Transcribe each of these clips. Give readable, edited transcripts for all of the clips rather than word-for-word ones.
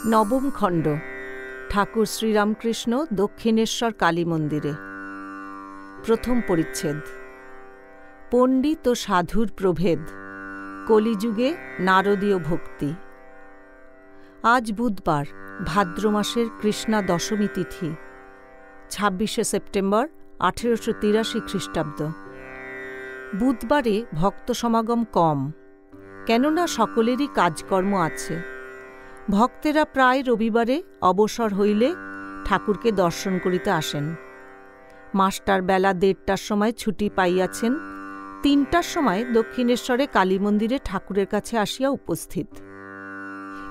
নবম খণ্ড। ঠাকুর শ্রীরামকৃষ্ণ দক্ষিণেশ্বর কালী মন্দিরে। প্রথম পরিচ্ছেদ। পণ্ডিত ও সাধুর প্রভেদ, কলিযুগে নারদীয় ভক্তি। আজ বুধবার, ভাদ্র মাসের কৃষ্ণা দশমী তিথি, ২৬শে সেপ্টেম্বর ১৮৮৩ খ্রিস্টাব্দ। বুধবারে ভক্ত সমাগম কম, কেননা সকলেরই কাজকর্ম আছে। ভক্তেরা প্রায় রবিবারে অবসর হইলে ঠাকুরকে দর্শন করিতে আসেন। মাস্টার বেলা ১:৩০টার সময় ছুটি পাইয়াছেন, ৩টার সময় দক্ষিণেশ্বরে কালী মন্দিরে ঠাকুরের কাছে আসিয়া উপস্থিত।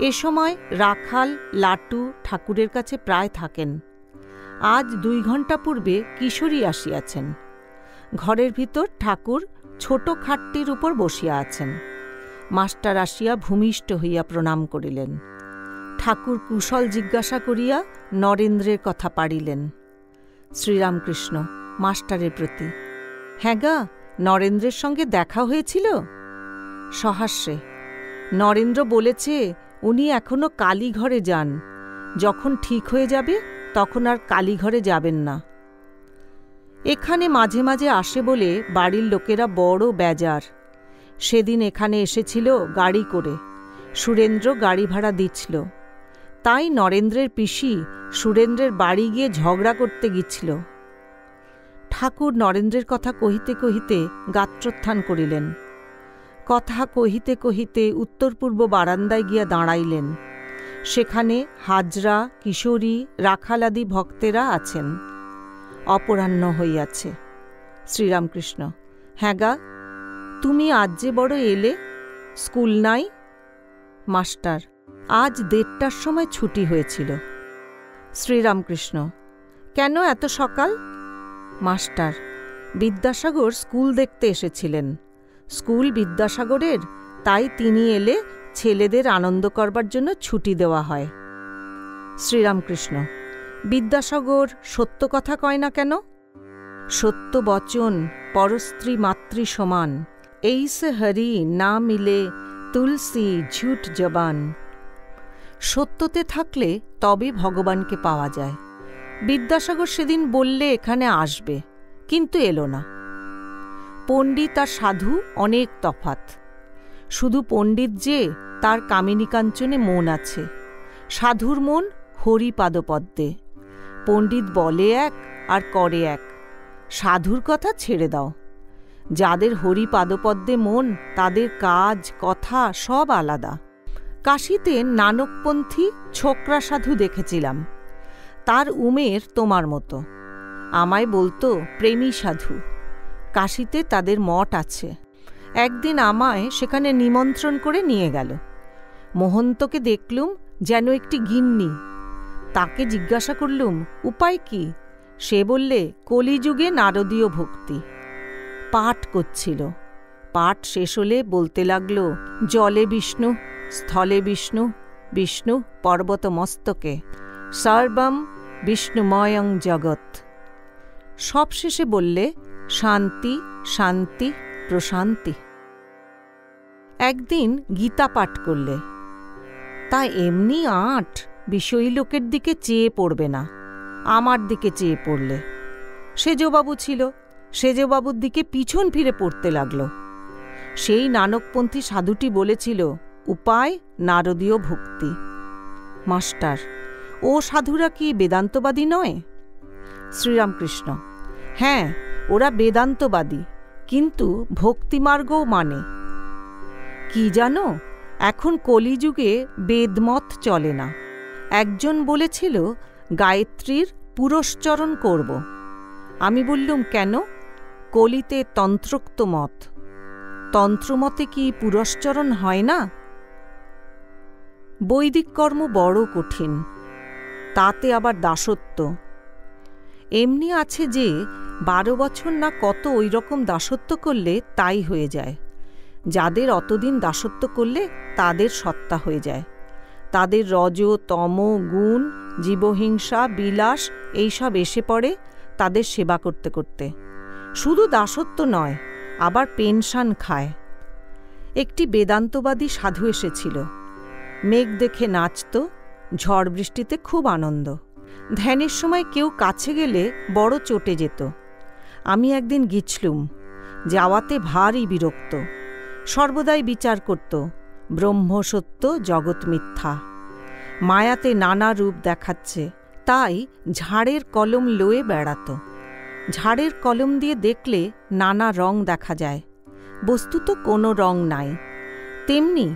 এ সময় রাখাল লাটু ঠাকুরের কাছে প্রায় থাকেন। আজ ২ ঘণ্টা পূর্বে কিশোরী আসিয়াছেন। ঘরের ভিতর ঠাকুর ছোট খাটটির উপর বসিয়া আছেন। মাস্টার আসিয়া ভূমিষ্ঠ হইয়া প্রণাম করিলেন। ঠাকুর কুশল জিজ্ঞাসা করিয়া নরেন্দ্রের কথা পাড়িলেন। শ্রীরামকৃষ্ণ মাস্টারের প্রতি: হ্যাঁ গা, নরেন্দ্রের সঙ্গে দেখা হয়েছিল? সহাস্যে: নরেন্দ্র বলেছে উনি এখনো কালীঘরে যান, যখন ঠিক হয়ে যাবে তখন আর কালীঘরে যাবেন না। এখানে মাঝে মাঝে আসে বলে বাড়ির লোকেরা বড় বেজার। সেদিন এখানে এসেছিল গাড়ি করে, সুরেন্দ্র গাড়ি ভাড়া দিচ্ছিল। তাই নরেন্দ্রের পিসি সুরেন্দ্রের বাড়ি গিয়ে ঝগড়া করতে গিয়েছিল। ঠাকুর নরেন্দ্রের কথা কহিতে কহিতে গাত্রোত্থান করিলেন। কথা কহিতে কহিতে উত্তর পূর্ব বারান্দায় গিয়া দাঁড়াইলেন। সেখানে হাজরা, কিশোরী, রাখালাদি ভক্তেরা আছেন। অপরাহ্ন হইয়াছে। শ্রীরামকৃষ্ণ: হ্যাঁ গা, তুমি আজ যে বড় এলে, স্কুল নাই? মাস্টার: আজ ১:৩০টার সময় ছুটি হয়েছিল। শ্রীরামকৃষ্ণ: কেন এত সকাল? মাস্টার: বিদ্যাসাগর স্কুল দেখতে এসেছিলেন। স্কুল বিদ্যাসাগরের, তাই তিনি এলে ছেলেদের আনন্দ করবার জন্য ছুটি দেওয়া হয়। শ্রীরামকৃষ্ণ: বিদ্যাসাগর সত্য কথা কয় না কেন? সত্য বচন পরস্ত্রী মাতৃ সমান, এইসে হরি না মিলে তুলসী ঝুট জবান। সত্যতে থাকলে তবে ভগবানকে পাওয়া যায়। বিদ্যাসাগর সেদিন বললে এখানে আসবে, কিন্তু এলো না। পণ্ডিত আর সাধু অনেক তফাৎ। শুধু পণ্ডিত যে তার কামিনী কাঞ্চনে মন আছে, সাধুর মন হরিপাদপদ্মে। পণ্ডিত বলে এক আর করে এক। সাধুর কথা ছেড়ে দাও। যাদের হরিপাদপদ্মে মন, তাদের কাজ কথা সব আলাদা। কাশীতে নানকপন্থী ছোকরা সাধু দেখেছিলাম। তার উমের তোমার মতো। আমায় বলতো প্রেমী সাধু। কাশীতে তাদের মঠ আছে। একদিন আমায় সেখানে নিমন্ত্রণ করে নিয়ে গেল। মহন্তকে দেখলুম যেন একটি গিন্নি। তাকে জিজ্ঞাসা করলুম উপায় কি? সে বললে কলিযুগে নারদীয় ভক্তি। পাঠ করছিল। পাঠ শেষ হলে বলতে লাগল, জলে বিষ্ণু, স্থলে বিষ্ণু, বিষ্ণু পর্বত মস্তকে, সর্বম বিষ্ণুময়ং জগৎ। সবশেষে বললে শান্তি শান্তি প্রশান্তি। একদিন গীতা পাঠ করলে। তা এমনি আঁট, বিষয়ী লোকের দিকে চেয়ে পড়বে না, আমার দিকে চেয়ে পড়লে। সেজবাবু ছিল, সেজবাবুর দিকে পিছন ফিরে পড়তে লাগল। সেই নানকপন্থী সাধুটি বলেছিল উপায় নারদীয় ভক্তি। মাস্টার: ও সাধুরা কি বেদান্তবাদী নয়? শ্রীরামকৃষ্ণ: হ্যাঁ, ওরা বেদান্তবাদী, কিন্তু ভক্তিমার্গও মানে। কি জানো, এখন কলিযুগে বেদমত চলে না। একজন বলেছিল গায়ত্রীর পুরস্চরণ করব। আমি বললুম কেন? কলিতে তন্ত্রোক্ত মত। তন্ত্রমতে কি পুরস্চরণ হয় না? বৈদিক কর্ম বড় কঠিন, তাতে আবার দাসত্ব। এমনি আছে যে ১২ বছর না কত ওই রকম দাসত্ব করলে তাই হয়ে যায়। যাদের অতদিন দাসত্ব করলে তাদের সত্তা হয়ে যায়। তাদের রজ তম গুণ, জীবহিংসা, বিলাস এইসব এসে পড়ে তাদের সেবা করতে করতে। শুধু দাসত্ব নয়, আবার পেনশন খায়। একটি বেদান্তবাদী সাধু এসেছিল। মেঘ দেখে নাচত, ঝড় বৃষ্টিতে খুব আনন্দ। ধ্যানের সময় কেউ কাছে গেলে বড় চটে যেত। আমি একদিন গিছলুম, যাওয়াতে ভারী বিরক্ত। সর্বদাই বিচার করত, ব্রহ্ম সত্য, জগৎ মিথ্যা। মায়াতে নানা রূপ দেখাচ্ছে, তাই ঝাড়ের কলম লয়ে বেড়াত। ঝাড়ের কলম দিয়ে দেখলে নানা রং দেখা যায়, বস্তুত কোনো রং নাই। তেমনি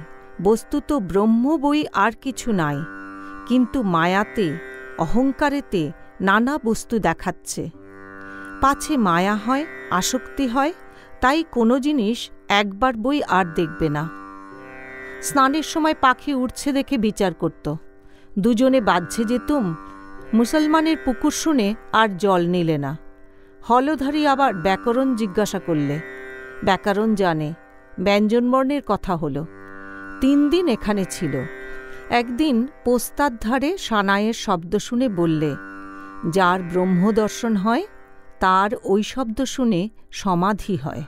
বস্তুত ব্রহ্ম বই আর কিছু নাই, কিন্তু মায়াতে, অহংকারেতে নানা বস্তু দেখাচ্ছে। পাছে মায়া হয়, আসক্তি হয়, তাই কোনো জিনিস একবার বই আর দেখবে না। স্নানের সময় পাখি উড়ছে দেখে বিচার করত। দুজনে বাহ্যে যেতুম, মুসলমানের পুকুর শুনে আর জল নিলে না। হলধারী আবার ব্যাকরণ জিজ্ঞাসা করলে, ব্যাকরণ জানে, ব্যঞ্জনবর্ণের কথা হল। 3 দিন এখানে ছিল। একদিন পোস্তার ধারে সানাইয়ের শব্দ শুনে বললে, যার ব্রহ্মদর্শন হয় তার ওই শব্দ শুনে সমাধি হয়।